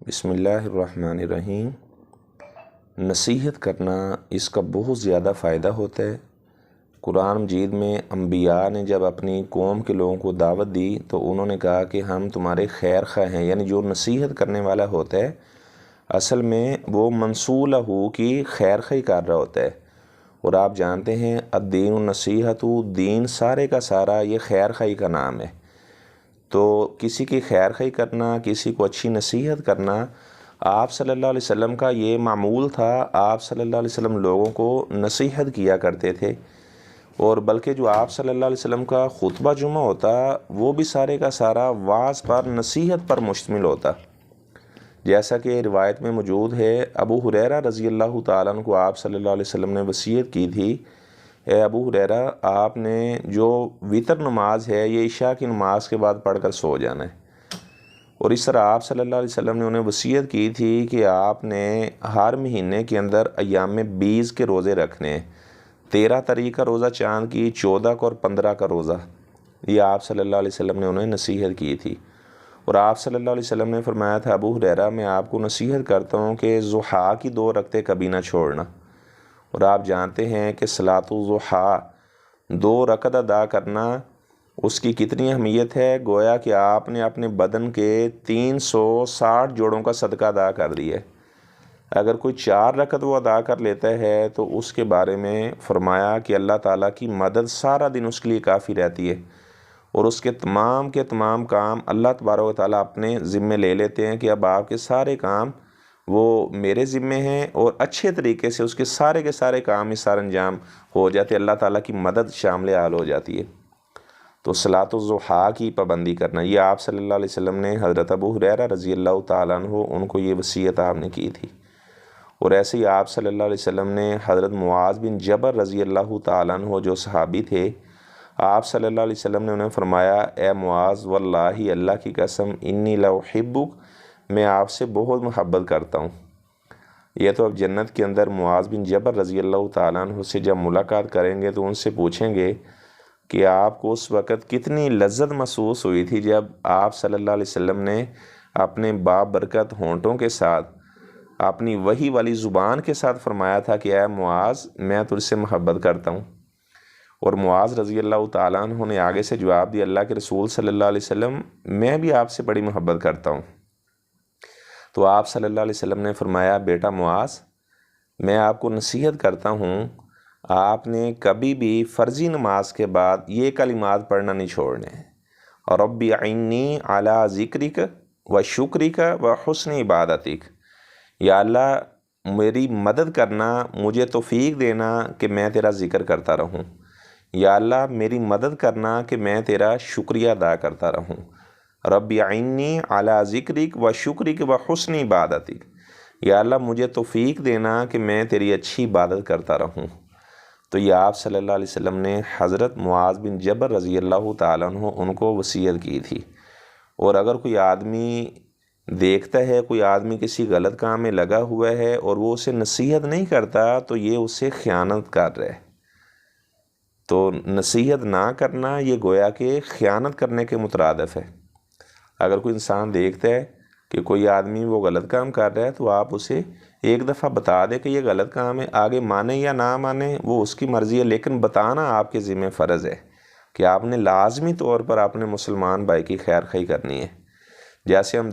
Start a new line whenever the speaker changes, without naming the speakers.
بسم اللہ الرحمن الرحیم۔ نصیحت کرنا اس کا بہت زیادہ فائدہ ہوتا ہے۔ قرآن مجید میں انبیاء نے جب اپنی قوم کے لوگوں کو دعوت دی تو انہوں نے کہا کہ ہم تمہارے خیر خواہ ہیں، یعنی جو نصیحت کرنے والا ہوتا ہے اصل میں وہ منصول ہو کی خیر خواہی کر رہا ہوتا ہے۔ اور آپ جانتے ہیں الدین النصیحت، دین سارے کا سارا یہ خیر خواہی کا نام ہے۔ تو کسی کی خیر خواہی کرنا، کسی کو اچھی نصیحت کرنا آپ صلی اللہ علیہ وسلم کا یہ معمول تھا۔ آپ صلی اللہ علیہ وسلم لوگوں کو نصیحت کیا کرتے تھے، اور بلکہ جو آپ صلی اللہ علیہ وسلم کا خطبہ جمعہ ہوتا وہ بھی سارے کا سارا وعظ پر، نصیحت پر مشتمل ہوتا۔ جیسا کہ روایت میں موجود ہے، ابو ہریرہ رضی اللہ تعالیٰ عنہ کو آپ صلی اللہ علیہ وسلم نے وصیت کی تھی، اے ابو ہریرہ آپ نے جو وتر نماز ہے یہ عشاء کی نماز کے بعد پڑھ کر سو جانا ہے۔ اور اس طرح آپ صلی اللہ علیہ وسلم نے انہیں وصیت کی تھی کہ آپ نے ہر مہینے کے اندر ایام 20 کے روزے رکھنے ہیں، 13 تاریخ کا روزہ چاند کی، 14 کا اور 15 کا روزہ۔ یہ آپ صلی اللہ علیہ وسلم نے انہیں نصیحت کی تھی۔ اور آپ صلی اللہ علیہ وسلم نے فرمایا تھا، ابو ہریرہ میں آپ کو نصیحت کرتا ہوں کہ ضحیٰ کی 2 رکعتیں کبھی نہ چھوڑنا۔ اور آپ جانتے ہیں کہ صلاۃ الضحیٰ 2 رکعت ادا کرنا اس کی کتنی اہمیت ہے، گویا کہ آپ نے اپنے بدن کے 360 جوڑوں کا صدقہ ادا کر دیا ہے۔ اگر کوئی 4 رکعت وہ ادا کر لیتا ہے تو اس کے بارے میں فرمایا کہ اللہ تعالیٰ کی مدد سارا دن اس کے لیے کافی رہتی ہے، اور اس کے تمام کام اللہ تبارک و تعالیٰ اپنے ذمے لے لیتے ہیں کہ اب آپ کے سارے کام وہ میرے ذمے ہیں، اور اچھے طریقے سے اس کے سارے کام اس سار انجام ہو جاتے، اللہ تعالیٰ کی مدد شامل حال ہو جاتی ہے۔ تو صلاۃ الضحیٰ کی پابندی کرنا، یہ آپ صلی اللہ علیہ وسلم نے حضرت ابو ہریرہ رضی اللہ تعالیٰ عنہ ان کو یہ وصیت آپ نے کی تھی۔ اور ایسے ہی آپ صلی اللہ علیہ وسلم نے حضرت معاذ بن جبل رضی اللہ تعالیٰ عنہ جو صحابی تھے، آپ صلی اللہ علیہ وسلم نے انہیں فرمایا، اے معاذ واللہ اللہ کی قسم انی لاحبک، میں آپ سے بہت محبت کرتا ہوں۔ یہ تو اب جنت کے اندر معاذ بن جبل رضی اللہ تعالیٰ عنہ سے جب ملاقات کریں گے تو ان سے پوچھیں گے کہ آپ کو اس وقت کتنی لذت محسوس ہوئی تھی جب آپ صلی اللہ علیہ وسلم نے اپنے بابرکت ہونٹوں کے ساتھ، اپنی وحی والی زبان کے ساتھ فرمایا تھا کہ اے معاذ میں تجھ سے محبت کرتا ہوں۔ اور معاذ رضی اللہ تعالیٰ عنہ نے آگے سے جواب دیا، اللہ کے رسول صلی اللہ علیہ وسلم میں بھی آپ سے بڑی محبت کرتا ہوں۔ تو آپ صلی اللہ علیہ وسلم نے فرمایا، بیٹا معاذ میں آپ کو نصیحت کرتا ہوں، آپ نے کبھی بھی فرضی نماز کے بعد یہ کلمات پڑھنا نہیں چھوڑنے، رب اعنی علی ذکرک و شکرک و حسن عبادتک، یا اللہ میری مدد کرنا، مجھے توفیق دینا کہ میں تیرا ذکر کرتا رہوں، یا اللہ میری مدد کرنا کہ میں تیرا شکریہ ادا کرتا رہوں، رب اعنی علی ذکرک و شکرک و حسن عبادتک، یا اللہ مجھے توفیق دینا کہ میں تیری اچھی عبادت کرتا رہوں۔ تو یہ آپ صلی اللہ علیہ وسلم نے حضرت معاذ بن جبل رضی اللہ تعالیٰ عنہ ان کو وصیت کی تھی۔ اور اگر کوئی آدمی دیکھتا ہے کوئی آدمی کسی غلط کام میں لگا ہوا ہے اور وہ اسے نصیحت نہیں کرتا تو یہ اس سے خیانت کر رہا ہے۔ تو نصیحت نہ کرنا یہ گویا کہ خیانت کرنے کے مترادف ہے۔ اگر کوئی انسان دیکھتا ہے کہ کوئی آدمی وہ غلط کام کر رہا ہے تو آپ اسے ایک دفعہ بتا دیں کہ یہ غلط کام ہے، آگے مانے یا نہ مانے وہ اس کی مرضی ہے، لیکن بتانا آپ کے ذمہ فرض ہے کہ آپ نے لازمی طور پر اپنے مسلمان بھائی کی خیر خواہی کرنی ہے۔ جیسے ہم